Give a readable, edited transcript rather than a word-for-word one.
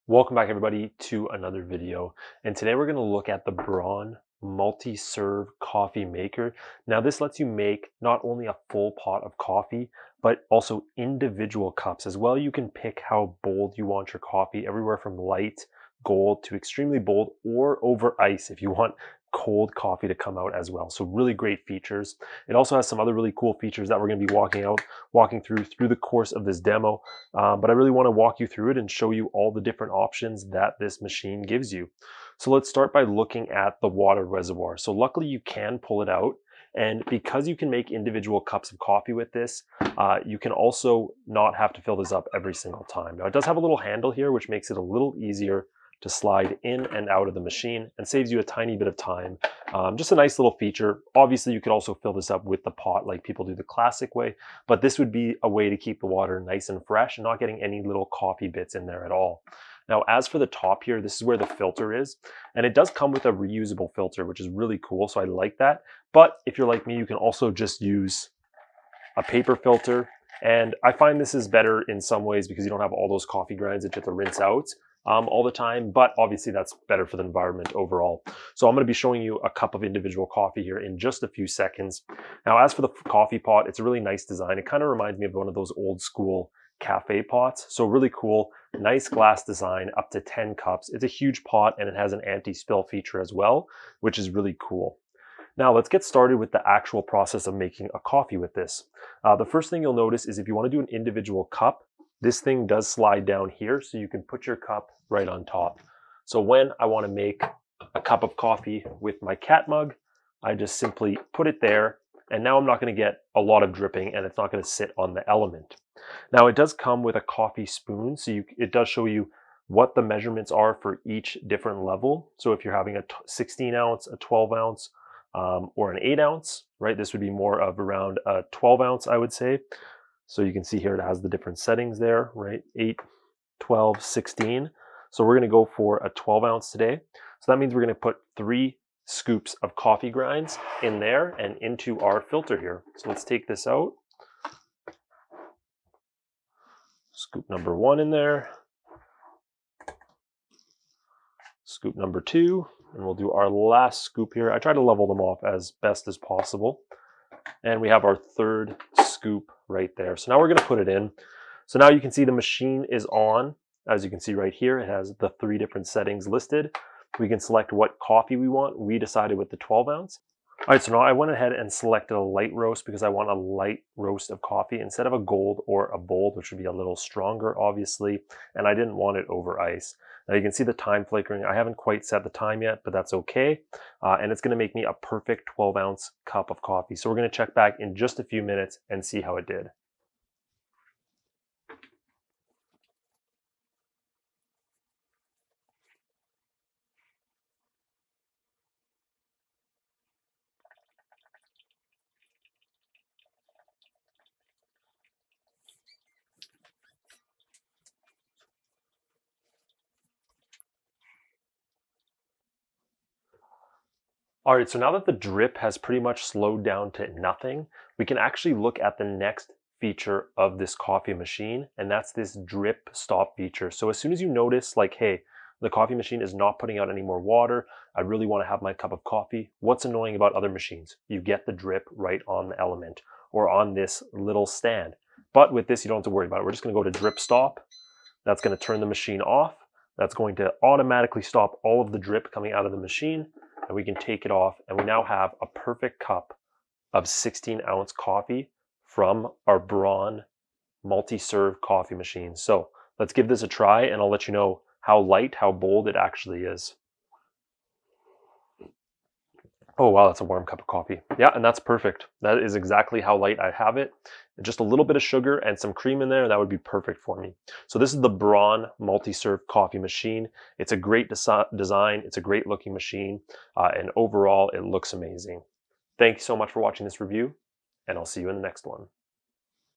Welcome back everybody to another video, and today we're going to look at the Braun MultiServe Coffee Maker. Now this lets you make not only a full pot of coffee but also individual cups as well. You can pick how bold you want your coffee, everywhere from light gold to extremely bold, or over ice if you want cold coffee to come out as well. So really great features. It also has some other really cool features that we're going to be walking through the course of this demo. But I really want to walk you through it and show you all the different options that this machine gives you. So let's start by looking at the water reservoir. So luckily you can pull it out, and because you can make individual cups of coffee with this, you can also not have to fill this up every single time. Now it does have a little handle here which makes it a little easier to slide in and out of the machine and saves you a tiny bit of time. Just a nice little feature. Obviously you could also fill this up with the pot like people do the classic way, but this would be a way to keep the water nice and fresh and not getting any little coffee bits in there at all. Now as for the top here, this is where the filter is, and it does come with a reusable filter, which is really cool, so I like that. But if you're like me, you can also just use a paper filter, and I find this is better in some ways because you don't have all those coffee grinds that you have to rinse out all the time, but obviously that's better for the environment overall. So I'm going to be showing you a cup of individual coffee here in just a few seconds. Now as for the coffee pot, it's a really nice design. It kind of reminds me of one of those old school cafe pots. So really cool, nice glass design, up to 10 cups. It's a huge pot and it has an anti-spill feature as well, which is really cool. Now let's get started with the actual process of making a coffee with this. The first thing you'll notice is if you want to do an individual cup, this thing does slide down here so you can put your cup right on top. So when I want to make a cup of coffee with my cat mug, I just simply put it there, and now I'm not going to get a lot of dripping and it's not going to sit on the element. Now it does come with a coffee spoon, so it does show you what the measurements are for each different level. So if you're having a 16 ounce, a 12 ounce, or an 8 ounce, right? This would be more of around a 12 ounce, I would say. So you can see here it has the different settings there, right? 8, 12, 16. So we're going to go for a 12 ounce today. So that means we're going to put 3 scoops of coffee grinds in there and into our filter here. So let's take this out. Scoop number 1 in there. Scoop number 2. And we'll do our last scoop here. I try to level them off as best as possible. And we have our 3rd scoop right there. So now we're going to put it in. So now you can see the machine is on. As you can see right here, it has the 3 different settings listed. We can select what coffee we want. We decided with the 12 ounce. All right, so now I went ahead and selected a light roast because I want a light roast of coffee instead of a gold or a bold, which would be a little stronger, obviously. And I didn't want it over ice. Now you can see the time flickering. I haven't quite set the time yet, but that's okay. And it's gonna make me a perfect 12 ounce cup of coffee. So we're gonna check back in just a few minutes and see how it did. All right, so now that the drip has pretty much slowed down to nothing, we can actually look at the next feature of this coffee machine, and that's this drip stop feature. So as soon as you notice like, hey, the coffee machine is not putting out any more water, I really want to have my cup of coffee. What's annoying about other machines? You get the drip right on the element or on this little stand. But with this, you don't have to worry about it. We're just going to go to drip stop. That's going to turn the machine off. That's going to automatically stop all of the drip coming out of the machine, and we can take it off, and we now have a perfect cup of 16 ounce coffee from our Braun MultiServe coffee machine. So let's give this a try, and I'll let you know how light, how bold it actually is. Oh wow, that's a warm cup of coffee. Yeah, and that's perfect. That is exactly how light I have it. Just a little bit of sugar and some cream in there, that would be perfect for me. So this is the Braun MultiServe coffee machine. It's a great design, it's a great looking machine, and overall it looks amazing. Thank you so much for watching this review, and I'll see you in the next one.